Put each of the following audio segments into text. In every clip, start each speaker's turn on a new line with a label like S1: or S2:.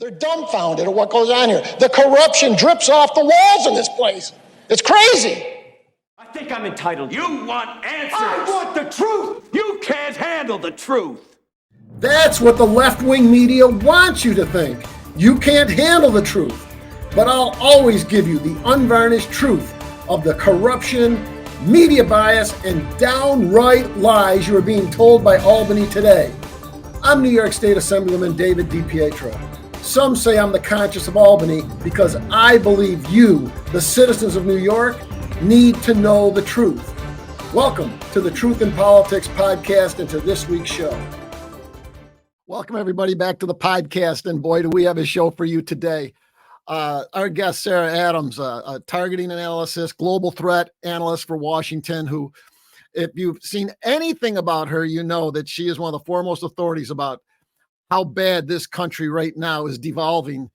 S1: They're dumbfounded at what goes on here. The corruption drips off the walls in this place. It's crazy.
S2: I think I'm entitled.
S3: You want answers.
S2: I want the truth.
S3: You can't handle the truth.
S4: That's what the left-wing media wants you to think. You can't handle the truth. But I'll always give you the unvarnished truth of the corruption, media bias, and downright lies you are being told by Albany today. I'm New York State Assemblyman David DiPietro. Some say I'm the conscience of Albany because I believe you, the citizens of New York, need to know the truth. Welcome to the Truth in Politics podcast and to this week's show. Welcome everybody back to the podcast, and boy, do we have a show for you today. Our guest, Sarah Adams, a targeting analysis, global threat analyst for Washington, who, if you've seen anything about her, you know that she is one of the foremost authorities about how bad this country right now is devolving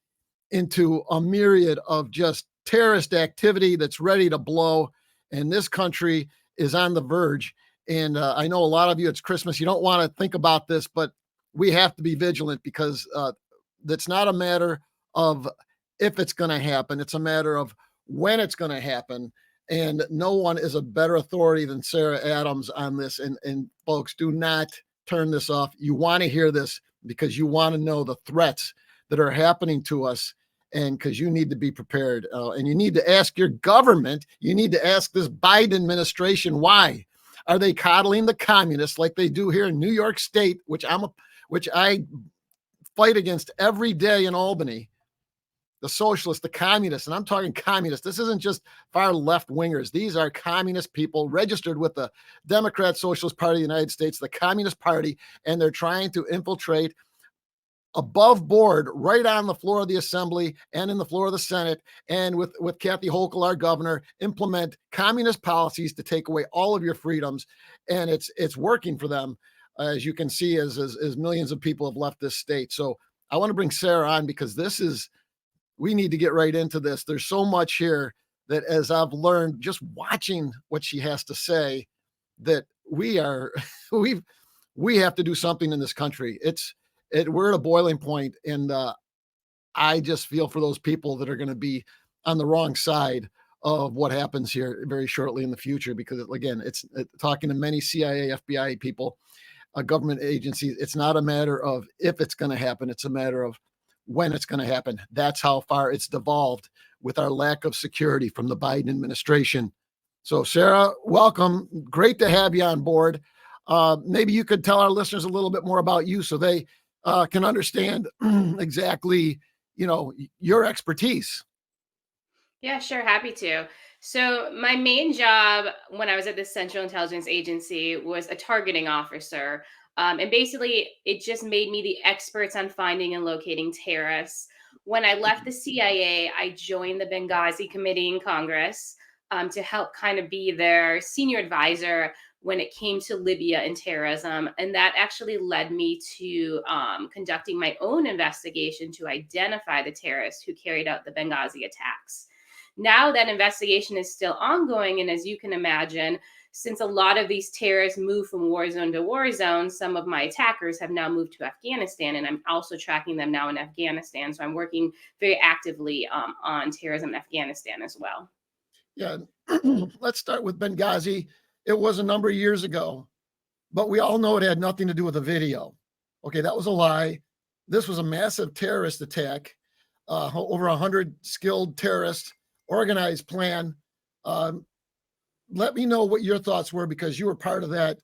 S4: into a myriad of just terrorist activity that's ready to blow. And this country is on the verge. And I know a lot of you, it's Christmas. You don't want to think about this, but we have to be vigilant because that's not a matter of if it's going to happen. It's a matter of when it's going to happen. And no one is a better authority than Sarah Adams on this. And folks, do not turn this off. You want to hear this because you want to know the threats that are happening to us, and because you need to be prepared. And you need to ask your government, you need to ask this Biden administration, why are they coddling the communists like they do here in New York State, which I fight against every day in Albany? The socialists, the communists, and I'm talking communists. This isn't just far left wingers. These are communist people registered with the Democrat Socialist Party of the United States, the Communist Party, and they're trying to infiltrate above board right on the floor of the Assembly and in the floor of the Senate, and with Kathy Hochul, our governor, implement communist policies to take away all of your freedoms. And it's working for them, as you can see, as millions of people have left this state. So I want to bring Sarah on because we need to get right into this. There's so much here that, as I've learned just watching what she has to say, that we have to do something in this country. We're at a boiling point, and I just feel for those people that are going to be on the wrong side of what happens here very shortly in the future. Because again, it's talking to many CIA, FBI people, government agencies. It's not a matter of if it's going to happen. It's a matter of when it's going to happen. That's how far it's devolved with our lack of security from the Biden administration. So Sarah, welcome. Great to have you on board. Maybe you could tell our listeners a little bit more about you so they can understand exactly, your expertise.
S5: Yeah, sure. Happy to. So my main job when I was at the Central Intelligence Agency was a targeting officer. And basically, it just made me the experts on finding and locating terrorists. When I left the CIA, I joined the Benghazi Committee in Congress to help kind of be their senior advisor when it came to Libya and terrorism. And that actually led me to conducting my own investigation to identify the terrorists who carried out the Benghazi attacks. Now that investigation is still ongoing. And as you can imagine, since a lot of these terrorists move from war zone to war zone, some of my attackers have now moved to Afghanistan, and I'm also tracking them now in Afghanistan. So I'm working very actively on terrorism in Afghanistan as well.
S4: Yeah, let's start with Benghazi. It was a number of years ago, but we all know it had nothing to do with the video. Okay, that was a lie. This was a massive terrorist attack, over 100 skilled terrorists, organized plan. Let me know what your thoughts were, because you were part of that,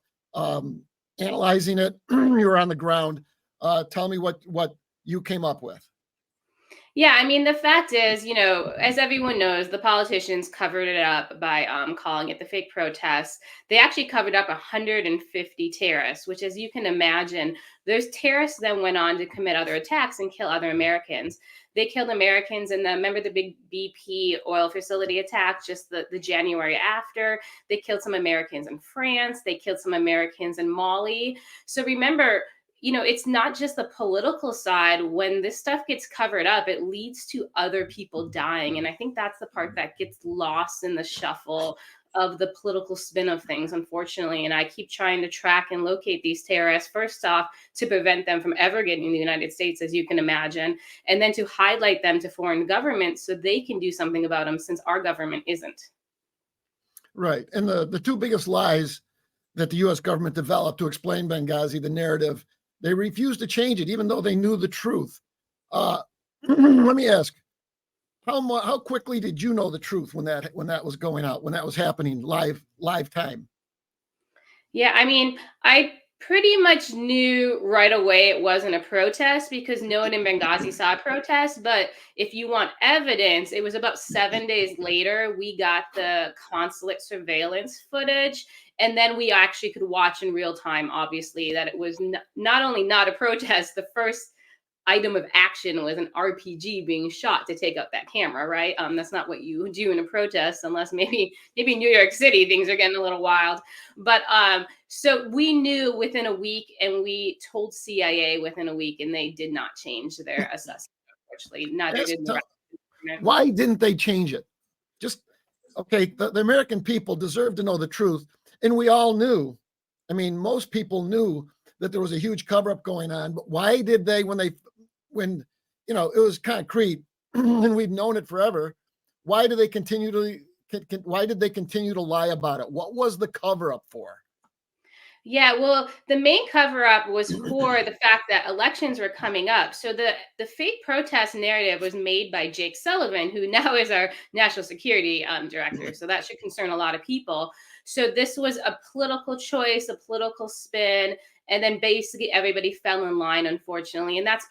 S4: analyzing it. You were on the ground. Tell me what you came up with.
S5: Yeah, I mean, the fact is, as everyone knows, the politicians covered it up by calling it the fake protests. They actually covered up 150 terrorists, which, as you can imagine, those terrorists then went on to commit other attacks and kill other Americans. They killed Americans in remember the big BP oil facility attack just the January after? They killed some Americans in France. They killed some Americans in Mali. So remember, it's not just the political side. When this stuff gets covered up, it leads to other people dying. And I think that's the part that gets lost in the shuffle of the political spin of things, unfortunately. And I keep trying to track and locate these terrorists, first off, to prevent them from ever getting in the United States, as you can imagine, and then to highlight them to foreign governments so they can do something about them, since our government isn't.
S4: Right. And the two biggest lies that the U.S. government developed to explain Benghazi, the narrative, they refused to change it, even though they knew the truth. Let me ask, how quickly did you know the truth when that was going out, when that was happening live time?
S5: Yeah, I mean, I pretty much knew right away it wasn't a protest because no one in Benghazi saw a protest. But if you want evidence, it was about 7 days later we got the consulate surveillance footage. And then we actually could watch in real time, obviously, that it was not only not a protest, the first item of action was an RPG being shot to take out that camera, right? That's not what you do in a protest, unless maybe New York City things are getting a little wild. But so we knew within a week, and we told CIA within a week, and they did not change their assessment. Unfortunately, neither did the rest of the government.
S4: Why didn't they change it? Just okay. The American people deserve to know the truth, and we all knew. I mean, most people knew that there was a huge cover-up going on. But why did they, when you know it was concrete and we've known it forever, why did they continue to lie about it? What was the cover-up for?
S5: Yeah, well, the main cover up was for the fact that elections were coming up. So the fake protest narrative was made by Jake Sullivan, who now is our national security director. So that should concern a lot of people. So this was a political choice, a political spin, and then basically everybody fell in line, unfortunately, and that's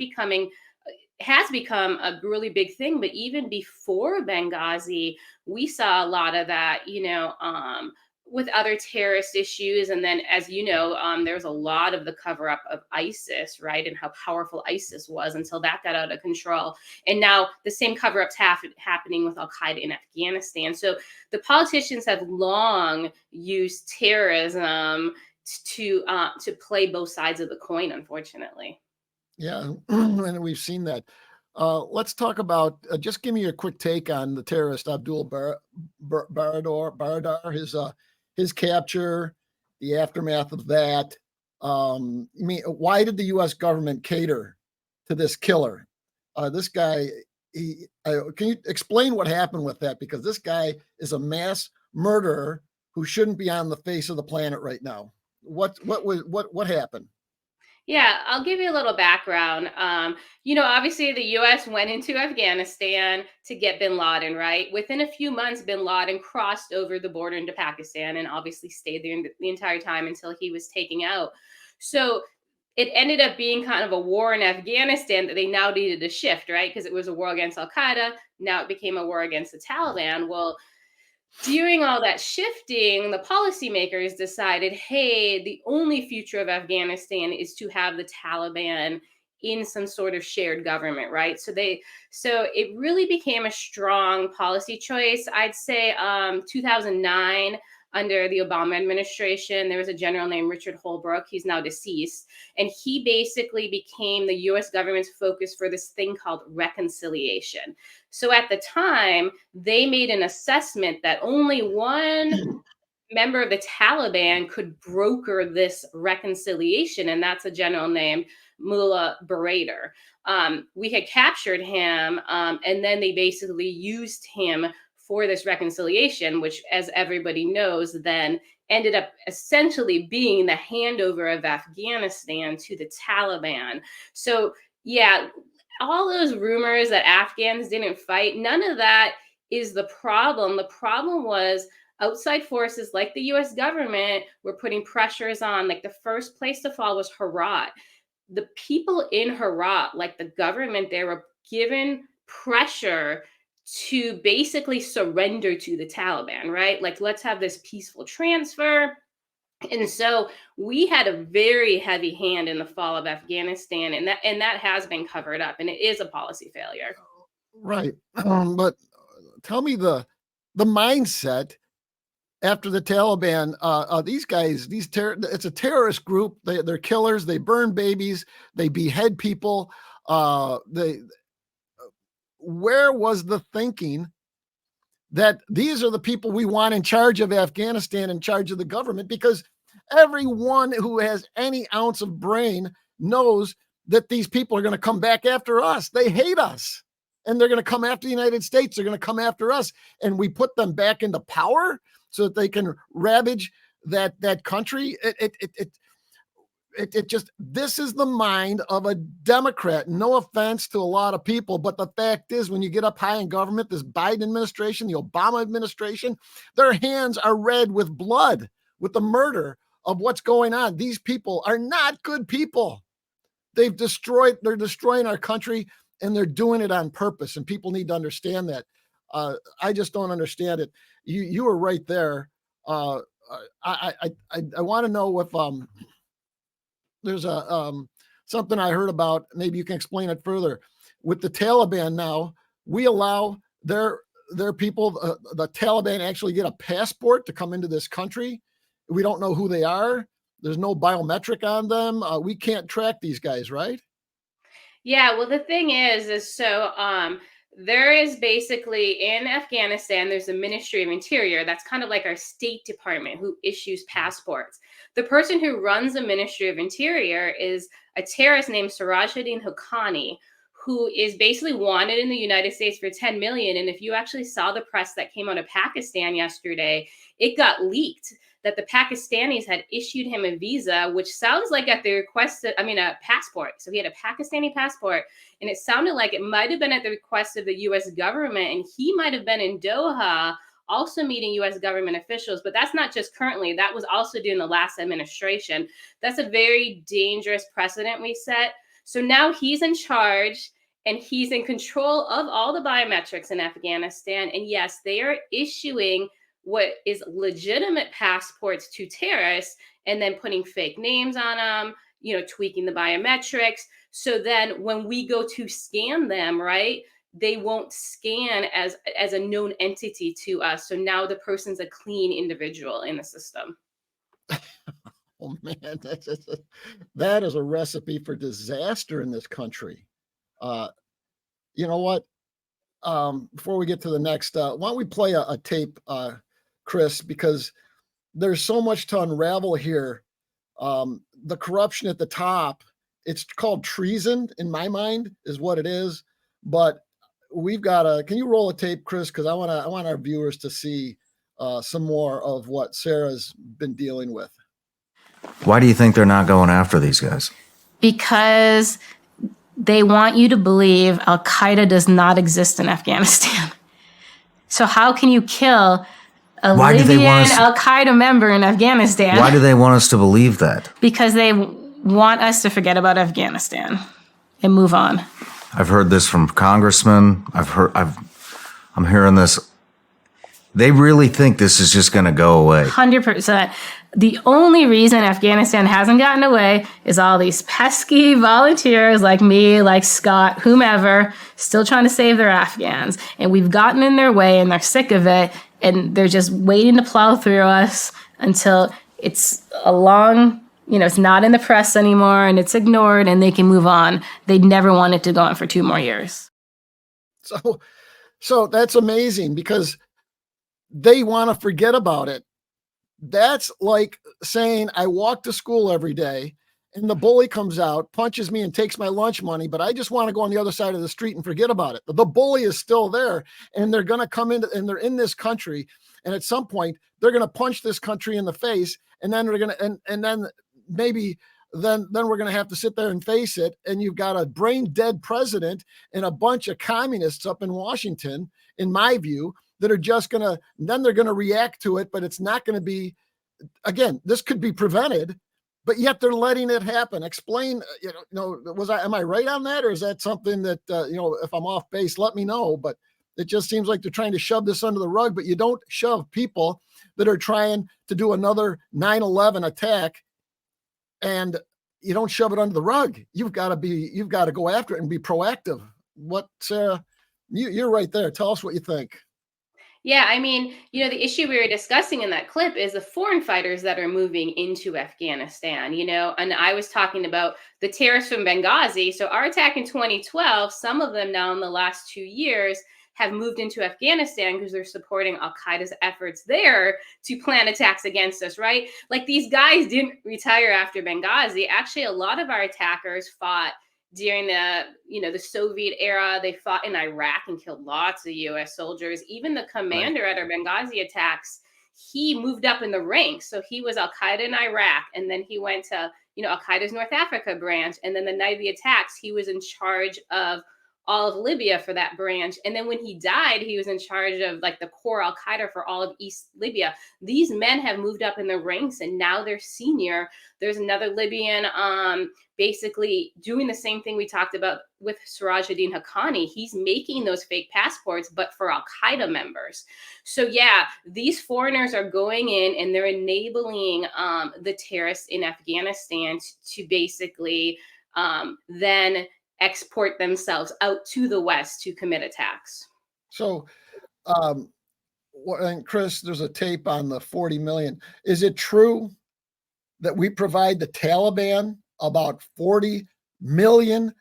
S5: has become a really big thing. But even before Benghazi, we saw a lot of that, with other terrorist issues. And then, as you know, there was a lot of the cover up of ISIS, right? And how powerful ISIS was until that got out of control. And now the same cover ups happening with Al Qaeda in Afghanistan. So the politicians have long used terrorism to play both sides of the coin, unfortunately.
S4: Yeah, and we've seen that. Let's talk about, just give me your quick take on the terrorist Abdul Baradar, his capture, the aftermath of that. I mean, why did the U.S. government cater to this killer? This guy, can you explain what happened with that? Because this guy is a mass murderer who shouldn't be on the face of the planet right now. What happened?
S5: Yeah, I'll give you a little background. Obviously the US went into Afghanistan to get bin Laden, right? Within a few months, bin Laden crossed over the border into Pakistan and obviously stayed there the entire time until he was taken out. So it ended up being kind of a war in Afghanistan that they now needed to shift, right? Because it was a war against Al Qaeda. Now it became a war against the Taliban. Well, during all that shifting, the policymakers decided, hey, the only future of Afghanistan is to have the Taliban in some sort of shared government, right? So it really became a strong policy choice. I'd say 2009, under the Obama administration, there was a general named Richard Holbrooke. He's now deceased. And he basically became the US government's focus for this thing called reconciliation. So at the time, they made an assessment that only one member of the Taliban could broker this reconciliation, and that's a general named Mullah Barader. We had captured him, and then they basically used him for this reconciliation, which, as everybody knows, then ended up essentially being the handover of Afghanistan to the Taliban. So, yeah, all those rumors that Afghans didn't fight, none of that is the problem. The problem was outside forces like the US government were putting pressures on. Like the first place to fall was Herat. The people in Herat, like the government, they were given pressure to basically surrender to the Taliban, right? Like, let's have this peaceful transfer. And so we had a very heavy hand in the fall of Afghanistan, and that has been covered up, and it is a policy failure.
S4: Right. But tell me the mindset after the Taliban. These guys, it's a terrorist group. They're killers. They burn babies. They behead people. Where was the thinking that these are the people we want in charge of Afghanistan, in charge of the government, because everyone who has any ounce of brain knows that these people are going to come back after us. They hate us, and they're going to come after the United States. They're going to come after us, and we put them back into power so that they can ravage that country. It just, this is the mind of a Democrat. No offense to a lot of people, but the fact is, when you get up high in government, this Biden administration, the Obama administration, their hands are red with blood, with the murder of what's going on. These people are not good people. They're destroying our country, and they're doing it on purpose. And people need to understand that. I just don't understand it. You were right there. I want to know if there's something I heard about. Maybe you can explain it further. With the Taliban now, we allow their people, the Taliban, actually get a passport to come into this country. We don't know who they are. There's no biometric on them. We can't track these guys, right?
S5: Yeah, well, the thing is so there is basically in Afghanistan, there's a Ministry of Interior. That's kind of like our State Department who issues passports. The person who runs the Ministry of Interior is a terrorist named Sirajuddin Haqqani, who is basically wanted in the United States for 10 million. And if you actually saw the press that came out of Pakistan yesterday, it got leaked that the Pakistanis had issued him a visa, which sounds like at the request of, a passport. So he had a Pakistani passport, and it sounded like it might have been at the request of the US government, and he might have been in Doha also meeting US government officials. But that's not just currently, that was also during the last administration. That's a very dangerous precedent we set. So now he's in charge, and he's in control of all the biometrics in Afghanistan. And yes, they are issuing what is legitimate passports to terrorists and then putting fake names on them, tweaking the biometrics. So then when we go to scan them, right, they won't scan as a known entity to us. So now the person's a clean individual in the system.
S4: Oh man, that is a recipe for disaster in this country. You know what? Before we get to the next, why don't we play a tape, Chris, because there's so much to unravel here. The corruption at the top, it's called treason in my mind, is what it is. But we've got can you roll a tape, Chris? Because I want our viewers to see some more of what Sarah's been dealing with.
S6: Why do you think they're not going after these guys?
S7: Because they want you to believe Al-Qaeda does not exist in Afghanistan. So how can you kill a Libyan Al-Qaeda member in Afghanistan?
S6: Why do they want us to believe that?
S7: Because they want us to forget about Afghanistan and move on.
S6: I've heard this from congressmen. I'm hearing this. They really think this is just going to go away.
S7: 100%. The only reason Afghanistan hasn't gotten away is all these pesky volunteers like me, like Scott, whomever, still trying to save their Afghans. And we've gotten in their way, and they're sick of it. And they're just waiting to plow through us until it's a long, it's not in the press anymore, and it's ignored, and they can move on. They never want it to go on for 2 more years.
S4: So that's amazing, because they want to forget about it. That's like saying I walk to school every day and the bully comes out, punches me, and takes my lunch money, but I just want to go on the other side of the street and forget about it. The bully is still there, and they're going to come in, and they're in this country, and at some point they're going to punch this country in the face, and then they're going to, and then maybe then we're going to have to sit there and face it. And you've got a brain dead president and a bunch of communists up in Washington, in my view, that are just going to, then they're going to react to it, but it's not going to be, again, this could be prevented, but yet they're letting it happen. Explain, am I right on that? Or is that something that, if I'm off base, let me know, but it just seems like they're trying to shove this under the rug, but you don't shove people that are trying to do another 9/11 attack, and you don't shove it under the rug. You've got to go after it and be proactive. What, Sarah, you're right there. Tell us what you think.
S5: Yeah, the issue we were discussing in that clip is the foreign fighters that are moving into Afghanistan, and I was talking about the terrorists from Benghazi. So our attack in 2012, some of them now in the last 2 years, have moved into Afghanistan because they're supporting Al-Qaeda's efforts there to plan attacks against us, right? Like these guys didn't retire after Benghazi. Actually, a lot of our attackers fought during the Soviet era. They fought in Iraq and killed lots of US soldiers. Even the commander at our Benghazi attacks, he moved up in the ranks. So he was Al-Qaeda in Iraq, and then he went to Al-Qaeda's North Africa branch. And then the night of the attacks, he was in charge of all of Libya for that branch. And then when he died, he was in charge of like the core Al-Qaeda for all of East Libya. These men have moved up in the ranks and now they're senior. There's another Libyan basically doing the same thing we talked about with Siraj ad-Din Haqqani. He's making those fake passports, but for Al-Qaeda members. So yeah, these foreigners are going in and they're enabling the terrorists in Afghanistan to basically then export themselves out to the West to commit attacks.
S4: So, and Chris, there's a tape on the 40 million. Is it true that we provide the Taliban about $40 million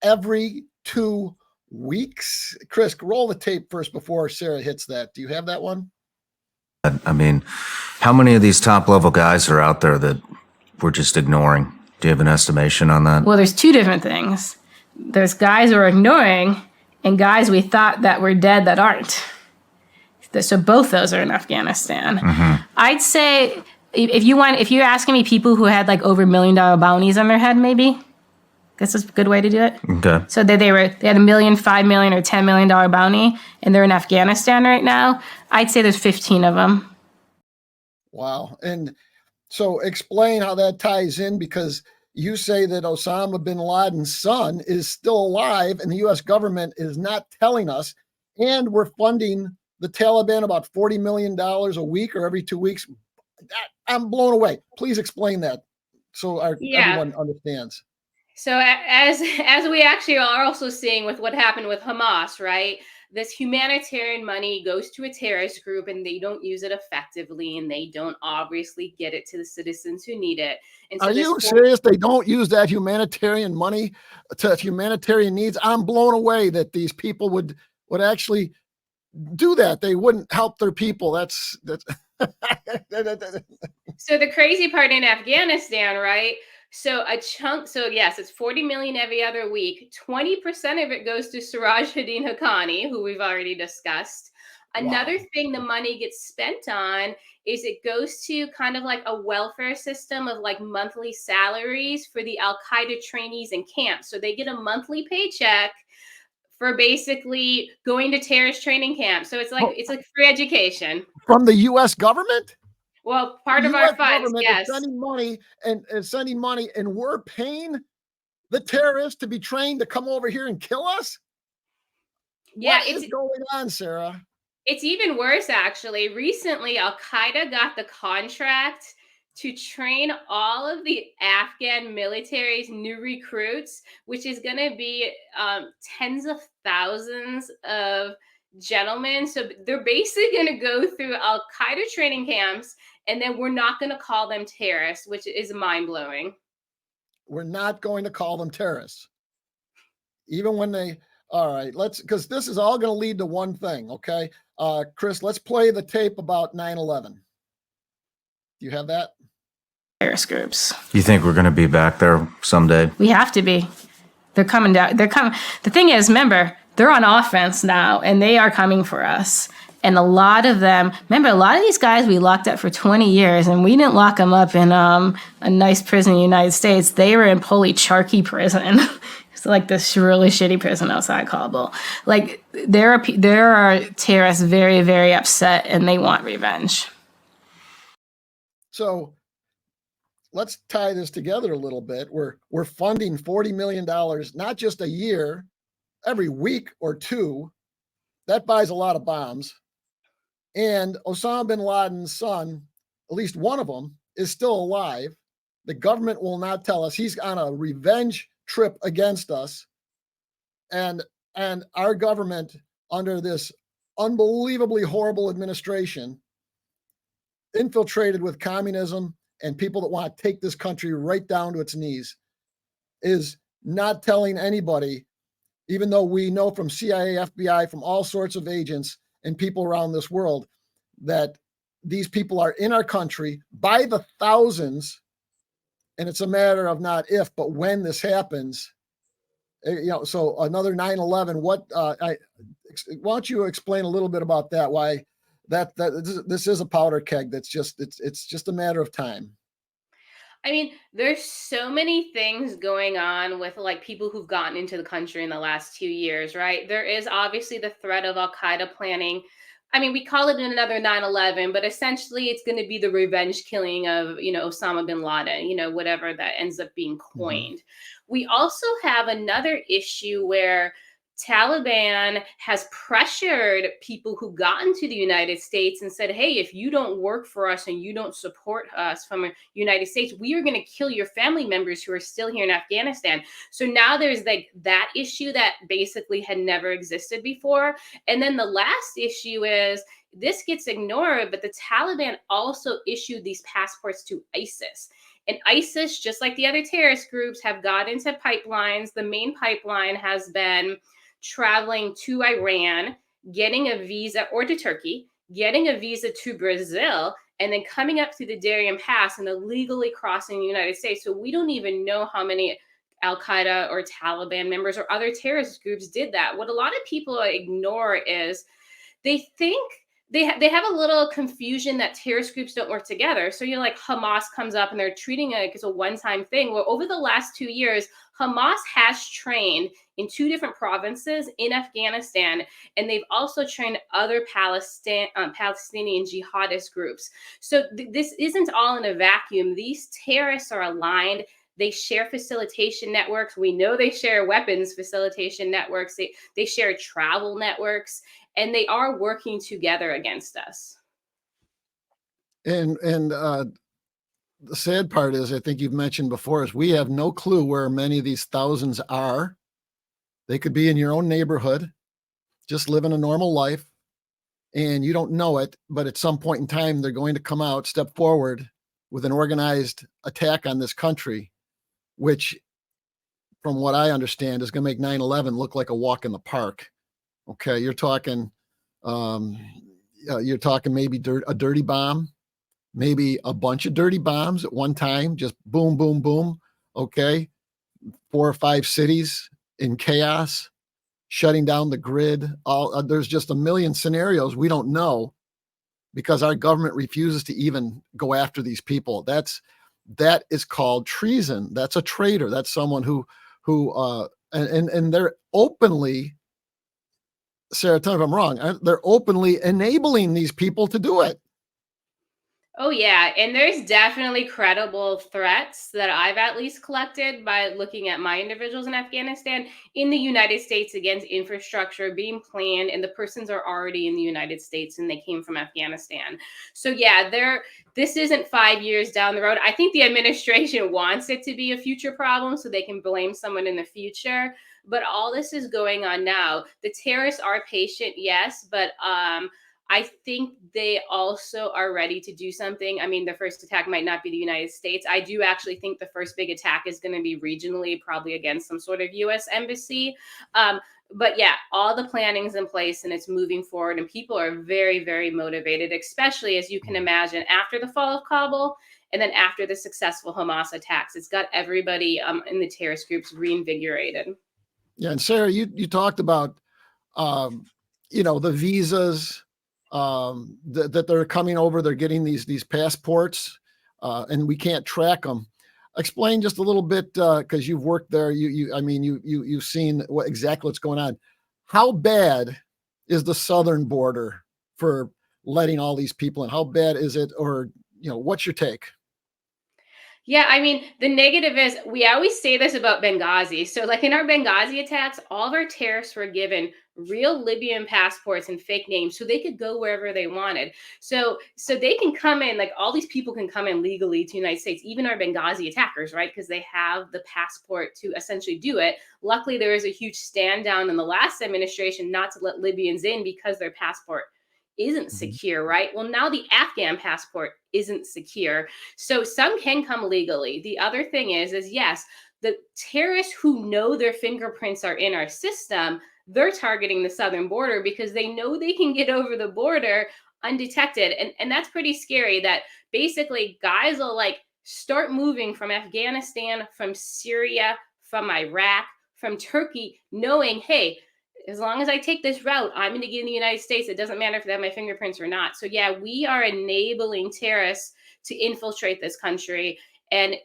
S4: every 2 weeks? Chris, roll the tape first before Sarah hits that. Do you have that one?
S6: I mean, how many of these top level guys are out there that we're just ignoring? Do you have an estimation on that?
S7: Well, there's two different things. There's guys we're ignoring and guys we thought that were dead that aren't. So both those are in Afghanistan.
S6: Mm-hmm.
S7: I'd say if you're asking me people who had like over $1 million bounties on their head, maybe. This is a good way to do it.
S6: Okay.
S7: So they had $1 million, $5 million, or $10 million bounty, and they're in Afghanistan right now. I'd say there's 15 of them.
S4: Wow. And so explain how that ties in, because you say that Osama bin Laden's son is still alive and the U.S. government is not telling us, and we're funding the Taliban about $40 million a week or every 2 weeks. I'm blown away. Please explain that so everyone understands.
S5: So as we actually are also seeing with what happened with Hamas, right? This humanitarian money goes to a terrorist group and they don't use it effectively and they don't obviously get it to the citizens who need it. And so
S4: are you serious? They don't use that humanitarian money to humanitarian needs? I'm blown away that these people would actually do that. They wouldn't help their people. That's
S5: So the crazy part in Afghanistan, right? So yes, it's 40 million every other week. 20% of it goes to Siraj ad-Din Haqqani, who we've already discussed. Another thing the money gets spent on is it goes to kind of like a welfare system of like monthly salaries for the Al-Qaeda trainees in camp. So they get a monthly paycheck for basically going to terrorist training camp. So it's like free education.
S4: From the U.S. government?
S5: Well, part of our funds, yes.
S4: Is sending money, and we're paying the terrorists to be trained to come over here and kill us?
S5: Yeah,
S4: what is going on, Sarah?
S5: It's even worse, actually. Recently, Al-Qaeda got the contract to train all of the Afghan military's new recruits, which is going to be tens of thousands of gentlemen. So they're basically going to go through Al-Qaeda training camps, and then we're not going to call them terrorists, which is mind-blowing.
S4: We're not going to call them terrorists. Even when all right, because this is all going to lead to one thing, okay? Chris, let's play the tape about 9/11. Do you have that?
S7: Terrorist groups.
S6: You think we're going to be back there someday?
S7: We have to be. They're coming down. They're coming. The thing is, remember, they're on offense now, and they are coming for us. And a lot of them, remember, a lot of these guys we locked up for 20 years, and we didn't lock them up in a nice prison in the United States. They were in Charky prison. It's like this really shitty prison outside Kabul. Like, there are terrorists very, very upset, and they want revenge.
S4: So let's tie this together a little bit. We're funding $40 million, not just a year, every week or two. That buys a lot of bombs. And Osama bin Laden's son, at least one of them, is still alive. The government will not tell us. He's on a revenge trip against us. And our government, under this unbelievably horrible administration, infiltrated with communism and people that want to take this country right down to its knees, is not telling anybody even though we know from CIA, FBI, from all sorts of agents and people around this world that these people are in our country by the thousands, and it's a matter of not if, but when this happens. So another 9/11. Why don't you explain a little bit about that? Why that this is a powder keg. That's just it's just a matter of time.
S5: I mean, there's so many things going on with like people who've gotten into the country in the last 2 years, right? There is obviously the threat of Al Qaeda planning. I mean, we call it another 9/11, but essentially it's going to be the revenge killing of, Osama bin Laden, whatever that ends up being coined. We also have another issue where Taliban has pressured people who got into the United States and said, hey, if you don't work for us and you don't support us from the United States, we are going to kill your family members who are still here in Afghanistan. So now there's like that issue that basically had never existed before. And then the last issue is this gets ignored, but the Taliban also issued these passports to ISIS. And ISIS, just like the other terrorist groups, have got into pipelines. The main pipeline has been traveling to Iran, getting a visa, or to Turkey, getting a visa to Brazil, and then coming up through the Darien Pass and illegally crossing the United States. So we don't even know how many Al Qaeda or Taliban members or other terrorist groups did that. What a lot of people ignore is they think they have a little confusion that terrorist groups don't work together. So like Hamas comes up and they're treating it as a one-time thing. Well, over the last 2 years, Hamas has trained in 2 different provinces in Afghanistan, and they've also trained other Palestinian jihadist groups. So this isn't all in a vacuum. These terrorists are aligned. They share facilitation networks. We know they share weapons facilitation networks. They share travel networks, and they are working together against us.
S4: And the sad part is, I think you've mentioned before, is we have no clue where many of these thousands are. They could be in your own neighborhood, just living a normal life, and you don't know it, but at some point in time, they're going to come out, step forward with an organized attack on this country, which, from what I understand, is going to make 9/11 look like a walk in the park. Okay, you're talking maybe a dirty bomb, maybe a bunch of dirty bombs at one time, just boom, boom, boom. Okay, 4 or 5 cities in chaos, shutting down the grid. There's just a million scenarios we don't know because our government refuses to even go after these people. That is called treason. That's a traitor. That's someone who and they're openly, Sarah, tell me if I'm wrong, they're openly enabling these people to do it.
S5: Oh, yeah. And there's definitely credible threats that I've at least collected by looking at my individuals in Afghanistan in the United States against infrastructure being planned, and the persons are already in the United States and they came from Afghanistan. So, yeah, this isn't 5 years down the road. I think the administration wants it to be a future problem so they can blame someone in the future. But all this is going on now. The terrorists are patient, yes, but I think they also are ready to do something. I mean, the first attack might not be the United States. I do actually think the first big attack is going to be regionally, probably against some sort of U.S. embassy. But yeah, all the planning's in place and it's moving forward, and people are very, very motivated, especially as you can imagine after the fall of Kabul and then after the successful Hamas attacks. It's got everybody in the terrorist groups reinvigorated.
S4: Yeah, and Sarah, you talked about the visas. That they're coming over, they're getting these passports, and we can't track them. Explain just a little bit, because you've worked there. You've seen exactly what's going on. How bad is the southern border for letting all these people in? How bad is it, or what's your take?
S5: Yeah, I mean, the negative is we always say this about Benghazi. So, like in our Benghazi attacks, all of our terrorists were given real Libyan passports and fake names so they could go wherever they wanted. So they can come in, like all these people can come in legally to the United States, even our Benghazi attackers, right? Because they have the passport to essentially do it. Luckily, there was a huge stand down in the last administration not to let Libyans in because their passport isn't secure, right? Well, now the Afghan passport isn't secure. So some can come legally. The other thing is yes, the terrorists who know their fingerprints are in our system, they're targeting the southern border because they know they can get over the border undetected. And that's pretty scary that basically guys will like start moving from Afghanistan, from Syria, from Iraq, from Turkey, knowing, hey, as long as I take this route, I'm going to get in the United States. It doesn't matter if they have my fingerprints or not. So yeah, we are enabling terrorists to infiltrate this country. And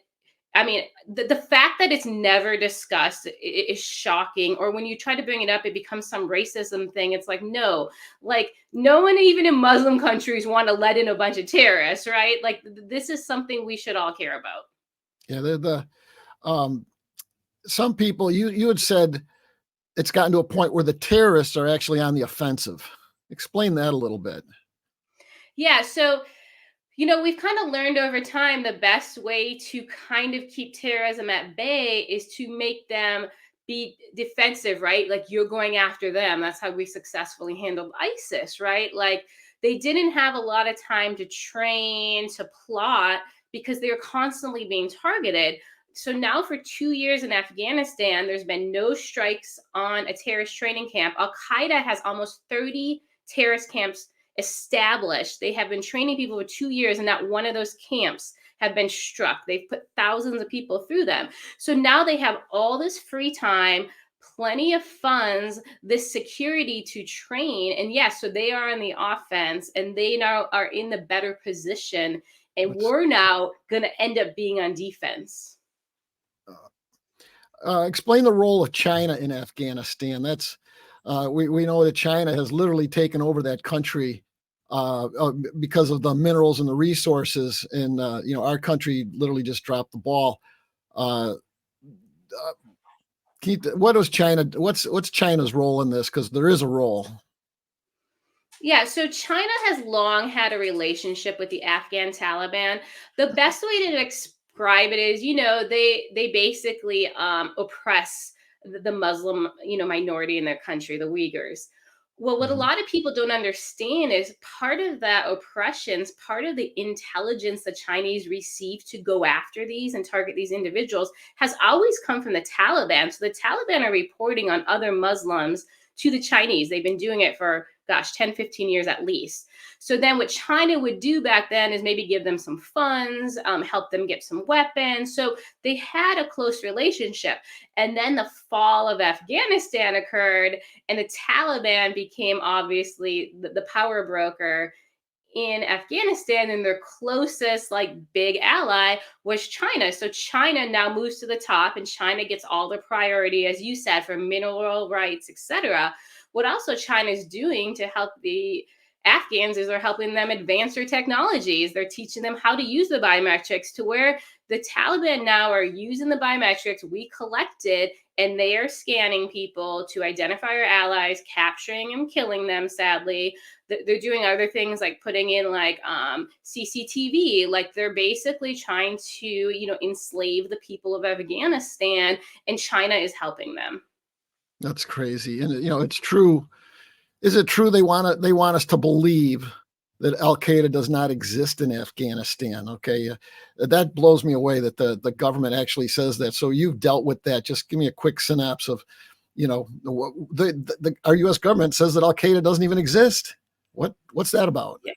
S5: I mean, the fact that it's never discussed is shocking. Or when you try to bring it up, it becomes some racism thing. It's like, no, like no one even in Muslim countries want to let in a bunch of terrorists, right? Like this is something we should all care about.
S4: Yeah, some people, you had said it's gotten to a point where the terrorists are actually on the offensive. Explain that a little bit.
S5: Yeah, so we've kind of learned over time the best way to kind of keep terrorism at bay is to make them be defensive, right? Like you're going after them. That's how we successfully handled ISIS, right? Like they didn't have a lot of time to train, to plot, because they were constantly being targeted. So now for 2 years in Afghanistan, there's been no strikes on a terrorist training camp. Al Qaeda has almost 30 terrorist camps established. They have been training people for 2 years, and not one of those camps have been struck. They've put thousands of people through them. So now they have all this free time, plenty of funds, this security to train. And yes, so they are on the offense, and they now are in the better position. And we're now going to end up being on defense.
S4: Explain the role of China in Afghanistan. That's we know that China has literally taken over that country because of the minerals and the resources, and our country literally just dropped the ball. What is China? What's China's role in this? Because there is a role.
S5: Yeah, so China has long had a relationship with the Afghan Taliban. The best way to describe it is, they basically oppress the Muslim, minority in their country, the Uyghurs. Well, what a lot of people don't understand is part of that oppressions, part of the intelligence the Chinese receive to go after these and target these individuals has always come from the Taliban. So the Taliban are reporting on other Muslims to the Chinese. They've been doing it for, 10, 15 years at least. So then what China would do back then is maybe give them some funds, help them get some weapons. So they had a close relationship. And then the fall of Afghanistan occurred, and the Taliban became obviously the power broker in Afghanistan, and their closest big ally was China. So China now moves to the top, and China gets all the priority, as you said, for mineral rights, etc. What also China is doing to help the Afghans is they're helping them advance their technologies. They're teaching them how to use the biometrics, to where the Taliban now are using the biometrics we collected, and they are scanning people to identify our allies, capturing and killing them, sadly. They're doing other things like putting in CCTV. Like they're basically trying to, enslave the people of Afghanistan, and China is helping them.
S4: That's crazy. And it's true. Is it true they want us to believe that Al Qaeda does not exist in Afghanistan? Okay. That blows me away that the government actually says that. So you've dealt with that. Just give me a quick synopsis of, our US government says that Al Qaeda doesn't even exist. What's that about?
S5: Yeah.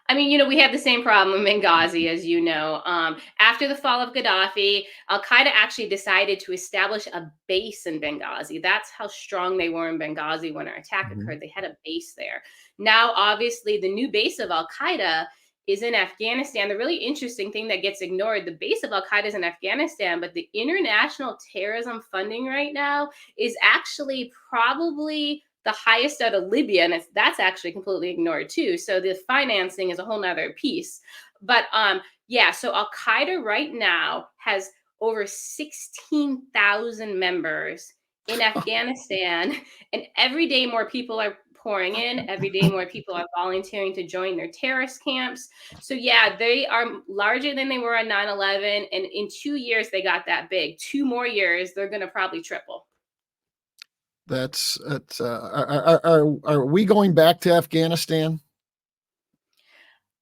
S5: I mean, we have the same problem in Benghazi, as you know. After the fall of Gaddafi, Al Qaeda actually decided to establish a base in Benghazi. That's how strong they were in Benghazi when our attack occurred. They had a base there. Now, obviously, the new base of Al Qaeda is in Afghanistan. The really interesting thing that gets ignored, the base of Al Qaeda is in Afghanistan, but the international terrorism funding right now is actually probably the highest out of Libya, and that's actually completely ignored too. So the financing is a whole nother piece. But so Al Qaeda right now has over 16,000 members in Afghanistan, and every day more people are pouring in. Every day more people are volunteering to join their terrorist camps. So yeah, they are larger than they were on 9/11, and in 2 years they got that big. 2 more years, they're going to probably triple.
S4: Are we going back to Afghanistan?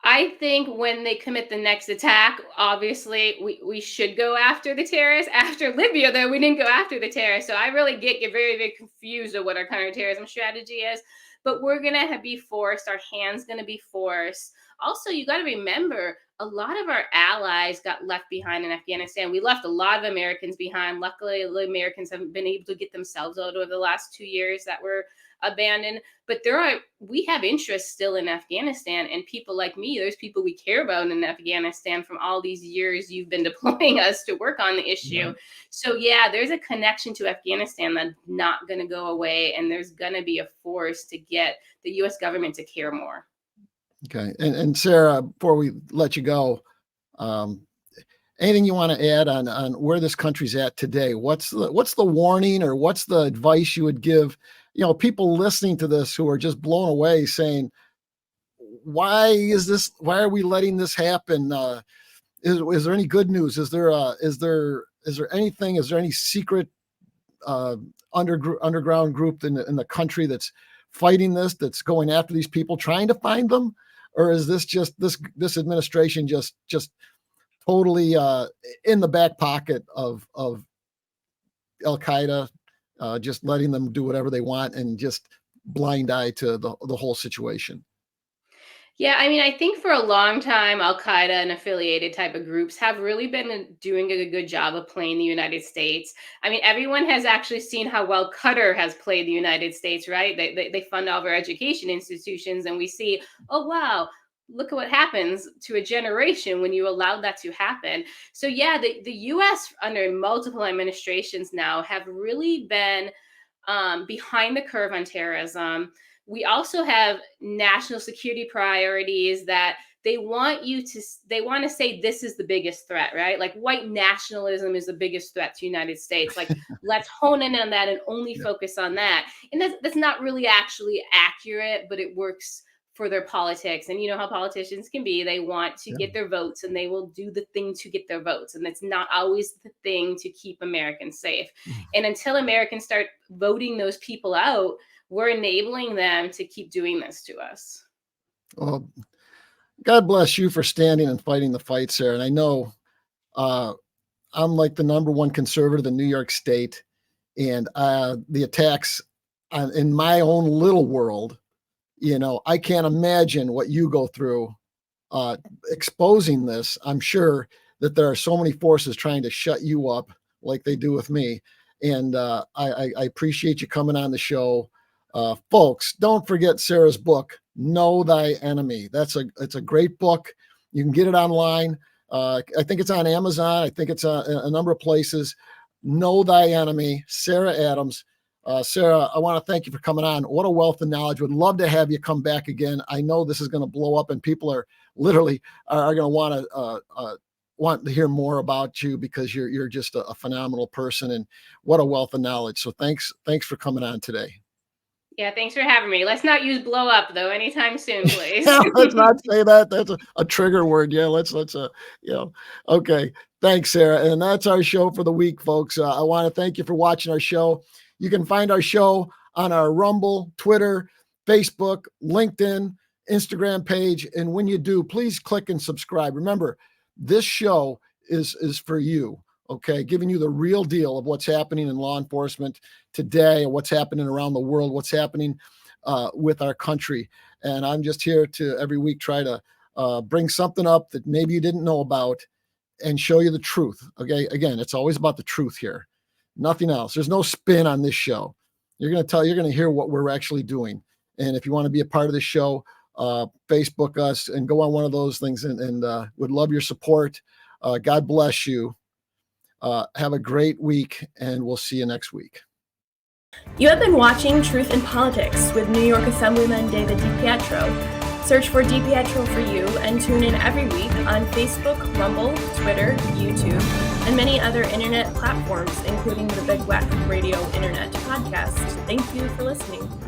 S5: I think when they commit the next attack, obviously we should go after the terrorists. After Libya, though, we didn't go after the terrorists. So I really get very, very confused of what our counterterrorism strategy is. But we're going to be forced. Our hands going to be forced. Also, you got to remember, a lot of our allies got left behind in Afghanistan. We left a lot of Americans behind. Luckily, the Americans haven't been able to get themselves out over the last 2 years that were abandoned. But we have interests still in Afghanistan, and people like me, there's people we care about in Afghanistan from all these years you've been deploying us to work on the issue. Right. So yeah, there's a connection to Afghanistan that's not going to go away, and there's going to be a force to get the U.S. government to care more.
S4: Okay. And Sarah, before we let you go, anything you want to add on where this country's at today? What's the warning, or what's the advice you would give, people listening to this who are just blown away, saying, why are we letting this happen? Is there any good news? Is there any secret underground group in the country that's fighting this, that's going after these people, trying to find them? Or is this just this administration just totally in the back pocket of Al Qaeda, just letting them do whatever they want and just blind eye to the whole situation?
S5: Yeah, I mean, I think for a long time, Al Qaeda and affiliated type of groups have really been doing a good job of playing the United States. I mean, everyone has actually seen how well Qatar has played the United States, right? They fund all of our education institutions, and we see, oh, wow, look at what happens to a generation when you allow that to happen. So yeah, the U.S. under multiple administrations now have really been behind the curve on terrorism. We also have national security priorities that they want to say this is the biggest threat, right? Like white nationalism is the biggest threat to the United States. Like, let's hone in on that and only focus on that. And that's not really actually accurate, but it works for their politics. And you know how politicians can be. They want to get their votes, and they will do the thing to get their votes. And that's not always the thing to keep Americans safe. And until Americans start voting those people out, we're enabling them to keep doing this to us.
S4: Well, God bless you for standing and fighting the fight, Sarah. And I know I'm like the number one conservative in New York State, and the attacks in my own little world, I can't imagine what you go through exposing this. I'm sure that there are so many forces trying to shut you up like they do with me. And I appreciate you coming on the show. Folks, don't forget Sarah's book, Know Thy Enemy. It's a great book. You can get it online. I think it's on Amazon. I think it's a number of places. Know Thy Enemy, Sarah Adams. Sarah, I want to thank you for coming on. What a wealth of knowledge. Would love to have you come back again. I know this is going to blow up, and people are literally going to want to hear more about you, because you're just a phenomenal person, and what a wealth of knowledge. So thanks for coming on today.
S5: Yeah, thanks for having me. Let's not use blow up though anytime soon, please.
S4: Let's not say that. That's a trigger word. Yeah, let's okay. Thanks, Sarah. And that's our show for the week, folks. I want to thank you for watching our show. You can find our show on our Rumble, Twitter, Facebook, LinkedIn, Instagram page. And when you do, please click and subscribe. Remember, this show is for you. Okay, giving you the real deal of what's happening in law enforcement today, and what's happening around the world, what's happening with our country. And I'm just here to every week try to bring something up that maybe you didn't know about and show you the truth. Okay, again, it's always about the truth here, nothing else. There's no spin on this show. You're going to hear what we're actually doing. And if you want to be a part of this show, Facebook us and go on one of those things, and would love your support. God bless you. Have a great week, and we'll see you next week.
S8: You have been watching Truth in Politics with New York Assemblyman David DiPietro. Search for DiPietro for you and tune in every week on Facebook, Rumble, Twitter, YouTube, and many other internet platforms, including the Big Whack Radio Internet podcast. Thank you for listening.